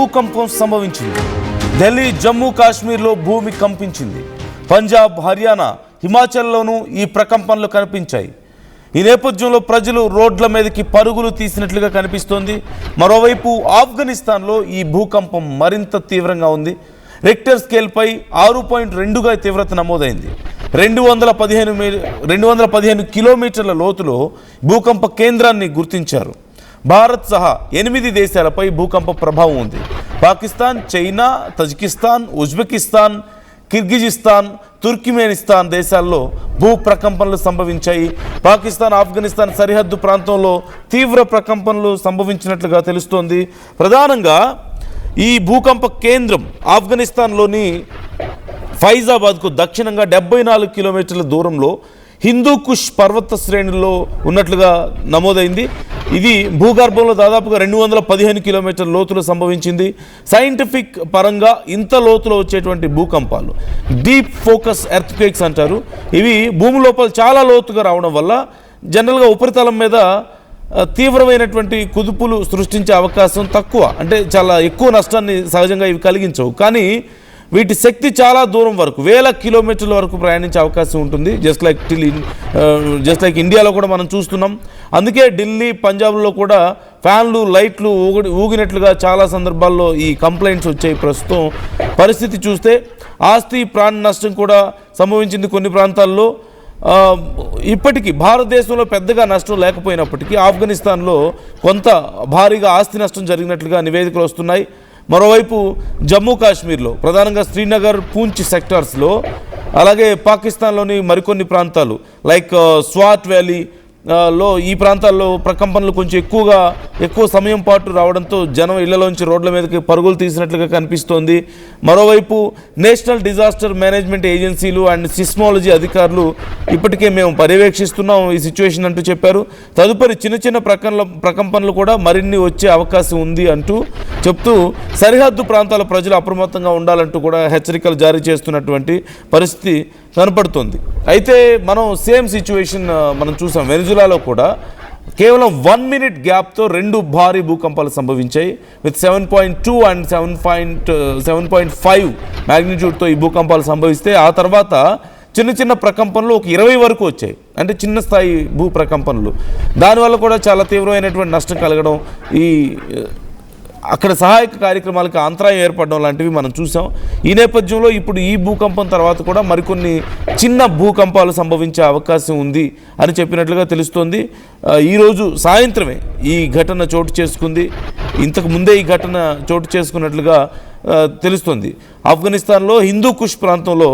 భూకంపం సంభవించింది. ఢిల్లీ, జమ్మూ కాశ్మీర్లో భూమి కంపించింది. పంజాబ్, హర్యానా, హిమాచల్లోనూ ఈ ప్రకంపనలు కనిపించాయి. ఈ నేపథ్యంలో ప్రజలు రోడ్ల మీదకి పరుగులు తీసినట్లుగా కనిపిస్తోంది. మరోవైపు ఆఫ్ఘనిస్తాన్లో ఈ భూకంపం మరింత తీవ్రంగా ఉంది. రిక్టర్ స్కేల్పై 6.2గా తీవ్రత నమోదైంది. 215 కిలోమీటర్ల లోతులో భూకంప కేంద్రాన్ని గుర్తించారు. భారత్ సహా 8 దేశాలపై భూకంప ప్రభావం ఉంది. Pakistan, China, Tajikistan, Uzbekistan, Kyrgyzstan, Turkmenistan దేశాల్లో భూ ప్రకంపనలు సంభవించాయి. పాకిస్తాన్, ఆఫ్ఘనిస్తాన్ సరిహద్దు ప్రాంతంలో తీవ్ర ప్రకంపనలు సంభవించినట్లుగా తెలుస్తోంది. ప్రధానంగా ఈ భూకంప కేంద్రం ఆఫ్ఘనిస్తాన్లోని ఫైజాబాద్కు దక్షిణంగా 74 కిలోమీటర్ల దూరంలో హిందూకుష్ పర్వత శ్రేణుల్లో ఉన్నట్లుగా నమోదైంది. ఇది భూగర్భంలో దాదాపుగా 215 కిలోమీటర్ల లోతులో సంభవించింది. సైంటిఫిక్ పరంగా ఇంత లోతులో వచ్చేటువంటి భూకంపాలు డీప్ ఫోకస్ ఎర్త్క్వేక్స్ అంటారు. ఇవి భూమి లోపల చాలా లోతుగా రావడం వల్ల జనరల్గా ఉపరితలం మీద తీవ్రమైనటువంటి కుదుపులు సృష్టించే అవకాశం తక్కువ, అంటే చాలా ఎక్కువ నష్టాన్ని సహజంగా ఇవి కలిగించవు. కానీ వీటి శక్తి చాలా దూరం వరకు, 1000 కిలోమీటర్ల వరకు ప్రయాణించే అవకాశం ఉంటుంది. జస్ట్ లైక్ ఇండియాలో కూడా మనం చూస్తున్నాం. అందుకే ఢిల్లీ, పంజాబ్లో కూడా ఫ్యాన్లు, లైట్లు ఊగినట్లుగా చాలా సందర్భాల్లో ఈ కంప్లైంట్స్ వచ్చాయి. ప్రస్తుతం పరిస్థితి చూస్తే ఆస్తి, ప్రాణ నష్టం కూడా సంభవించింది కొన్ని ప్రాంతాల్లో. ఇప్పటికీ భారతదేశంలో పెద్దగా నష్టం లేకపోయినప్పటికీ ఆఫ్ఘనిస్తాన్లో కొంత భారీగా ఆస్తి నష్టం జరిగినట్లుగా నివేదికలు వస్తున్నాయి. మరోవైపు జమ్మూ కాశ్మీర్లో ప్రధానంగా శ్రీనగర్, పూంచ్ సెక్టార్స్లో, అలాగే పాకిస్తాన్లోని మరికొన్ని ప్రాంతాలు లైక్ స్వాట్ వ్యాలీ లో ఈ ప్రాంతాల్లో ప్రకంపనలు కొంచెం ఎక్కువ సమయం పాటు రావడంతో జనం ఇళ్లలోంచి రోడ్ల మీదకి పరుగులు తీసినట్లుగా కనిపిస్తోంది. మరోవైపు నేషనల్ డిజాస్టర్ మేనేజ్మెంట్ ఏజెన్సీలు అండ్ సిస్మాలజీ అధికారులు ఇప్పటికే మేము పర్యవేక్షిస్తున్నాం ఈ సిచ్యువేషన్ అంటూ చెప్పారు. తదుపరి చిన్న ప్రకంపనలు కూడా మరిన్ని వచ్చే అవకాశం ఉంది అంటూ చెప్తూ సరిహద్దు ప్రాంతాల ప్రజలు అప్రమత్తంగా ఉండాలంటూ కూడా హెచ్చరికలు జారీ చేస్తున్నటువంటి పరిస్థితి కనపడుతుంది. అయితే మనం సేమ్ సిచ్యువేషన్ మనం చూసాం. వెనిజులాలో కూడా కేవలం 1 మినిట్ గ్యాప్తో 2 భారీ భూకంపాలు సంభవించాయి. విత్ 7.2 అండ్ 7.5 మ్యాగ్నిట్యూడ్తో ఈ భూకంపాలు సంభవిస్తే ఆ తర్వాత చిన్న ప్రకంపనలు ఒక 20 వరకు వచ్చాయి, అంటే చిన్న స్థాయి భూ ప్రకంపనలు. దానివల్ల కూడా చాలా తీవ్రమైనటువంటి నష్టం కలగడం, ఈ అక్కడ సహాయక కార్యక్రమాలకు అంతరాయం ఏర్పడడం లాంటివి మనం చూసాం. ఈ నేపథ్యంలో ఇప్పుడు ఈ భూకంపం తర్వాత కూడా మరికొన్ని చిన్న భూకంపాలు సంభవించే అవకాశం ఉంది అని చెప్పినట్లుగా తెలుస్తోంది. ఈరోజు సాయంత్రమే ఈ ఘటన చోటు చేసుకుంది. ఇంతకు ముందే ఈ ఘటన చోటు చేసుకున్నట్లుగా తెలుస్తుంది. ఆఫ్ఘనిస్తాన్లో హిందూకుష్ ప్రాంతంలో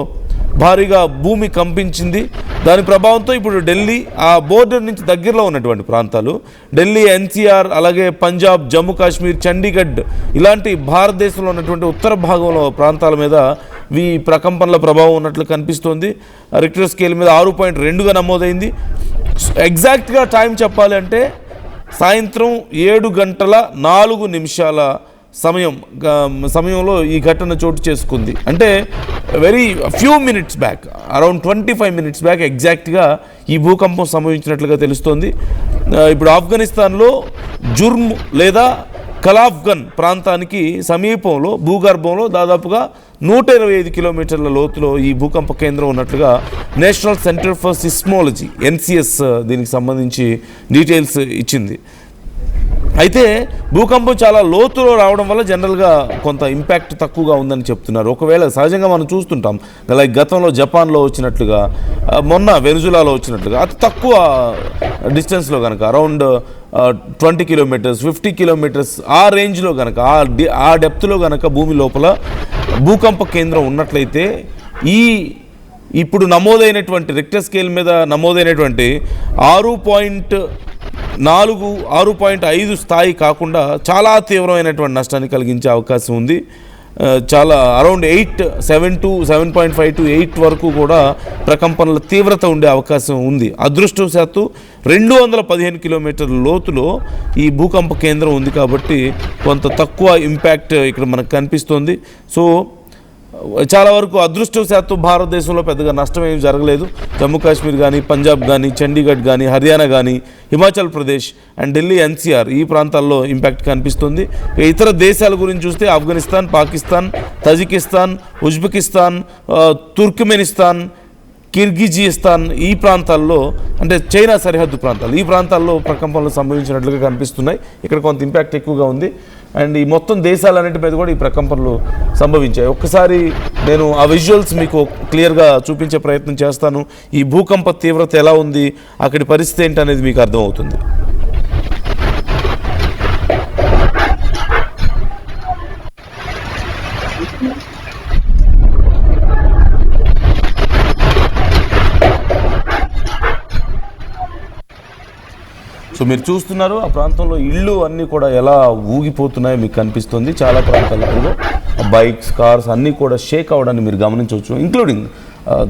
భారీగా భూమి కంపించింది. దాని ప్రభావంతో ఇప్పుడు ఢిల్లీ, ఆ బోర్డర్ నుంచి దగ్గరలో ఉన్నటువంటి ప్రాంతాలు ఢిల్లీ, ఎన్సీఆర్, అలాగే పంజాబ్, జమ్మూ కాశ్మీర్, చండీగఢ్ ఇలాంటి భారతదేశంలో ఉన్నటువంటి ఉత్తర భాగంలో ప్రాంతాల మీద ఈ ప్రకంపనల ప్రభావం ఉన్నట్లు కనిపిస్తోంది. రిక్టర్ స్కేల్ మీద 6.2గా నమోదైంది. ఎగ్జాక్ట్గా టైం చెప్పాలి అంటే సాయంత్రం 7:04 సమయంలో ఈ ఘటన చోటు చేసుకుంది. అంటే very few minutes back, around 25 minutes back ఎగ్జాక్ట్గా ఈ భూకంపం సంభవించినట్లుగా తెలుస్తోంది. ఇప్పుడు ఆఫ్ఘనిస్తాన్లో జుర్మ్ లేదా కలాఫ్గన్ ప్రాంతానికి సమీపంలో భూగర్భంలో దాదాపుగా 125 కిలోమీటర్ల లోతులో ఈ భూకంప కేంద్రం ఉన్నట్లుగా national centre for seismology NCS దీనికి సంబంధించి డీటెయిల్స్ ఇచ్చింది. అయితే భూకంపం చాలా లోతులో రావడం వల్ల జనరల్గా కొంత ఇంపాక్ట్ తక్కువగా ఉందని చెప్తున్నారు. ఒకవేళ సహజంగా మనం చూస్తుంటాం, లైక్ గతంలో జపాన్లో వచ్చినట్లుగా, మొన్న వెనిజులాలో వచ్చినట్లుగా అతి తక్కువ డిస్టెన్స్లో కనుక అరౌండ్ 20 కిలోమీటర్స్, 50 కిలోమీటర్స్ ఆ రేంజ్లో కనుక, ఆ డెప్త్లో కనుక భూమి లోపల భూకంప కేంద్రం ఉన్నట్లయితే ఇప్పుడు నమోదైనటువంటి రిక్టర్ స్కేల్ మీద నమోదైనటువంటి 6.5 స్థాయి కాకుండా చాలా తీవ్రమైనటువంటి నష్టాన్ని కలిగించే అవకాశం ఉంది. చాలా అరౌండ్ 7 to 7.5 to 8 వరకు కూడా ప్రకంపనల తీవ్రత ఉండే అవకాశం ఉంది. అదృష్టవశాత్తు 215 కిలోమీటర్ల లోతులో ఈ భూకంప కేంద్రం ఉంది కాబట్టి కొంత తక్కువ ఇంపాక్ట్ ఇక్కడ మనకు కనిపిస్తుంది. సో చాలా వరకు అదృష్టవశాత్తు భారతదేశంలో పెద్దగా నష్టం ఏమి జరగలేదు. జమ్మూ కాశ్మీర్ కానీ, పంజాబ్ కానీ, చండీగఢ్ కానీ, హర్యానా కానీ, హిమాచల్ ప్రదేశ్ అండ్ ఢిల్లీ ఎన్సీఆర్ ఈ ప్రాంతాల్లో ఇంపాక్ట్ కనిపిస్తుంది. ఇతర దేశాల గురించి చూస్తే Afghanistan, Pakistan, Tajikistan, Uzbekistan, Turkmenistan, Kyrgyzstan ఈ ప్రాంతాల్లో, అంటే చైనా సరిహద్దు ప్రాంతాలు, ఈ ప్రాంతాల్లో ప్రకంపనలు సంభవించినట్లుగా కనిపిస్తున్నాయి. ఇక్కడ కొంత ఇంపాక్ట్ ఎక్కువగా ఉంది. అండ్ ఈ మొత్తం దేశాలన్నిటి మీద కూడా ఈ ప్రకంపనలు సంభవించాయి. ఒక్కసారి నేను ఆ విజువల్స్ మీకు క్లియర్గా చూపించే ప్రయత్నం చేస్తాను. ఈ భూకంప తీవ్రత ఎలా ఉంది, అక్కడి పరిస్థితి ఏంటి అనేది మీకు అర్థమవుతుంది. సో మీరు చూస్తున్నారు ఆ ప్రాంతంలో ఇళ్ళు అన్నీ కూడా ఎలా ఊగిపోతున్నాయో మీకు కనిపిస్తుంది. చాలా ప్రాంతాల్లో బైక్స్, కార్స్ అన్నీ కూడా షేక్ అవ్వడాన్ని మీరు గమనించవచ్చు. Including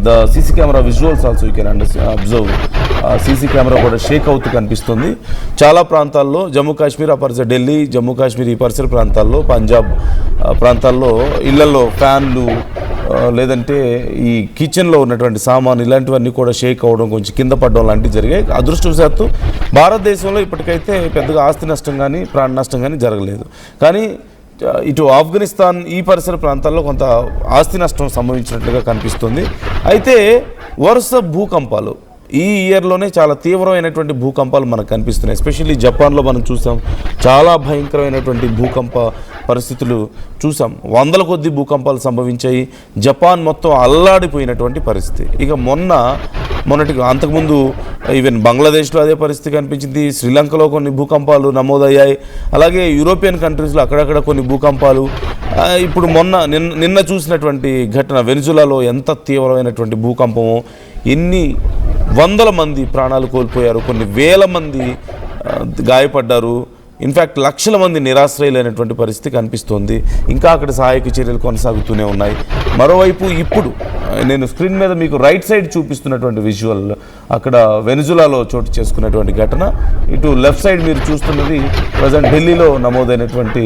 the CC camera visuals also you can observe. CC camera కూడా షేక్ అవుతూ కనిపిస్తుంది. చాలా ప్రాంతాల్లో జమ్మూ కాశ్మీర్, ఆ పరిసర ఢిల్లీ, జమ్మూ కాశ్మీర్ ఈ పరిసర ప్రాంతాల్లో, పంజాబ్ ప్రాంతాల్లో ఇళ్లలో ఫ్యాన్లు లేదంటే ఈ కిచెన్లో ఉన్నటువంటి సామాను ఇలాంటివన్నీ కూడా షేక్ అవ్వడం, కొంచెం కింద పడడం లాంటివి జరిగాయి. అదృష్టవశాత్తు భారతదేశంలో ఇప్పటికైతే పెద్దగా ఆస్తి నష్టం కానీ ప్రాణ నష్టం కానీ జరగలేదు. కానీ ఇటు ఆఫ్ఘనిస్తాన్ ఈ పరిసర ప్రాంతాల్లో కొంత ఆస్తి నష్టం సంభవించినట్లుగా కనిపిస్తుంది. అయితే వరుస భూకంపాలు ఈ ఇయర్లోనే చాలా తీవ్రమైనటువంటి భూకంపాలు మనకు కనిపిస్తున్నాయి. ఎస్పెషల్లీ జపాన్లో మనం చూసాం, చాలా భయంకరమైనటువంటి భూకంప పరిస్థితులు చూసాం. వందల కొద్ది భూకంపాలు సంభవించాయి. జపాన్ మొత్తం అల్లాడిపోయినటువంటి పరిస్థితి. ఇక మొన్నటికి అంతకుముందు ఈవెన్ బంగ్లాదేశ్లో అదే పరిస్థితి కనిపించింది. శ్రీలంకలో కొన్ని భూకంపాలు నమోదయ్యాయి. అలాగే యూరోపియన్ కంట్రీస్లో అక్కడక్కడ కొన్ని భూకంపాలు. ఇప్పుడు నిన్న చూసినటువంటి ఘటన వెనిజులాలో ఎంత తీవ్రమైనటువంటి భూకంపమో, ఎన్ని వందల మంది ప్రాణాలు కోల్పోయారు, కొన్ని వేల మంది గాయపడ్డారు, ఇన్ఫ్యాక్ట్ లక్షల మంది నిరాశ్రయులైనటువంటి పరిస్థితి కనిపిస్తోంది. ఇంకా అక్కడ సహాయక చర్యలు కొనసాగుతూనే ఉన్నాయి. మరోవైపు ఇప్పుడు నేను స్క్రీన్ మీద మీకు రైట్ సైడ్ చూపిస్తున్నటువంటి విజువల్ అక్కడ వెనిజులాలో చోటు చేసుకున్నటువంటి ఘటన. ఇటు లెఫ్ట్ సైడ్ మీరు చూస్తున్నది ప్రజెంట్ ఢిల్లీలో నమోదైనటువంటి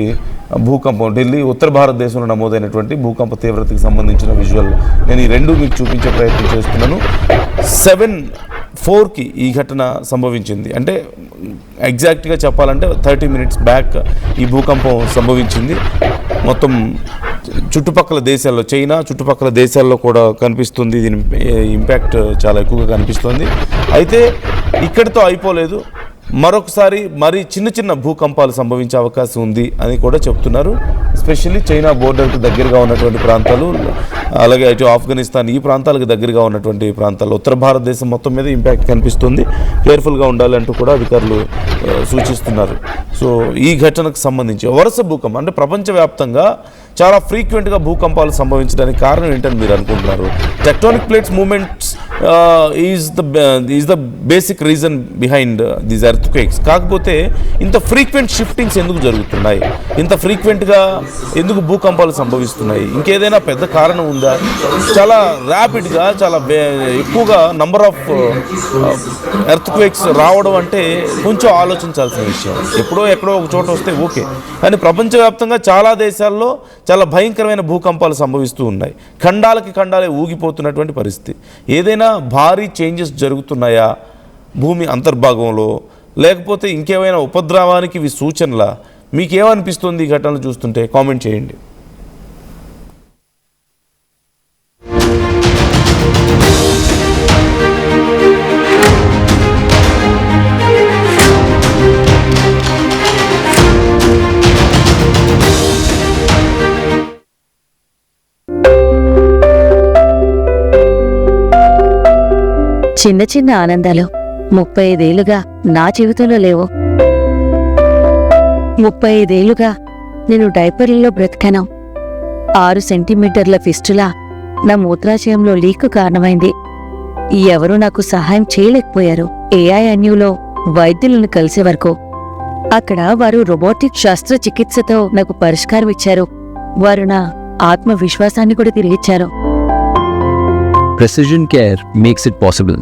భూకంపం, ఢిల్లీ ఉత్తర భారతదేశంలో నమోదైనటువంటి భూకంప తీవ్రతకి సంబంధించిన విజువల్. నేను ఈ రెండు మీకు చూపించే ప్రయత్నం చేస్తున్నాను. 7:04కి ఈ ఘటన సంభవించింది. అంటే ఎగ్జాక్ట్గా చెప్పాలంటే 30 minutes బ్యాక్ ఈ భూకంపం సంభవించింది. మొత్తం చుట్టుపక్కల దేశాల్లో, చైనా చుట్టుపక్కల దేశాల్లో కూడా కనిపిస్తుంది. దీని ఇంపాక్ట్ చాలా ఎక్కువగా కనిపిస్తుంది. అయితే ఇక్కడితో అయిపోలేదు, మరొకసారి మరి చిన్న భూకంపాలు సంభవించే అవకాశం ఉంది అని కూడా చెప్తున్నారు. ఎస్పెషల్లీ చైనా బోర్డర్కి దగ్గరగా ఉన్నటువంటి ప్రాంతాలు, అలాగే ఇటు ఆఫ్ఘనిస్తాన్ ఈ ప్రాంతాలకు దగ్గరగా ఉన్నటువంటి ప్రాంతాల్లో ఉత్తర భారతదేశం మొత్తం మీద ఇంపాక్ట్ కనిపిస్తుంది. కేర్ఫుల్గా ఉండాలంటూ కూడా అధికారులు సూచిస్తున్నారు. సో ఈ ఘటనకు సంబంధించి వరుస భూకంపం, అంటే ప్రపంచవ్యాప్తంగా చాలా ఫ్రీక్వెంట్గా భూకంపాలు సంభవించడానికి కారణం ఏంటని మీరు అనుకుంటున్నారు? Tectonic plates movements is the basic reason behind these earthquakes. కాకపోతే ఇంత ఫ్రీక్వెంట్ షిఫ్టింగ్స్ ఎందుకు జరుగుతున్నాయి, ఇంత ఫ్రీక్వెంట్గా ఎందుకు భూకంపాలు సంభవిస్తున్నాయి? ఇంకేదైనా పెద్ద కారణం ఉందా? చాలా ర్యాపిడ్గా, చాలా ఎక్కువగా నంబర్ ఆఫ్ ఎర్త్క్వేక్స్ రావడం అంటే కొంచెం ఆలోచించాల్సిన విషయం. ఎక్కడో ఒక చోట వస్తే ఓకే, కానీ ప్రపంచవ్యాప్తంగా చాలా దేశాల్లో చాలా భయంకరమైన భూకంపాలు సంభవిస్తూ ఉన్నాయి. ఖండాలే ఊగిపోతున్నటువంటి పరిస్థితి. ఏదైనా భారీ చేంజెస్ జరుగుతున్నాయా భూమి అంతర్భాగంలో, లేకపోతే ఇంకేమైనా ఉపద్రవానికి ఇవి సూచనలా? మీకేమనిపిస్తుంది ఈ ఘటనలు చూస్తుంటే? కామెంట్ చేయండి. చిన్న ఆనందాలు 35 ఏళ్లుగా నా జీవితంలో లేవు. 35 ఏళ్లుగా నేను డైపర్లలో బ్రతికాను. 6 సెంటీమీటర్ల ఫిస్టులా నా మూత్రాశయంలో లీకు కారణమైంది. ఎవరూ నాకు సహాయం చేయలేకపోయారు. AINUలో వైద్యులను కలిసే వరకు. అక్కడ వారు రోబోటిక్ శస్త్రచికిత్సతో నాకు పరిష్కారం ఇచ్చారు. వారు నా ఆత్మవిశ్వాసాన్ని కూడా తిరిగిచ్చారు. Precision care makes it possible.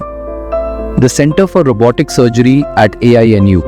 The Center for Robotic Surgery at AINU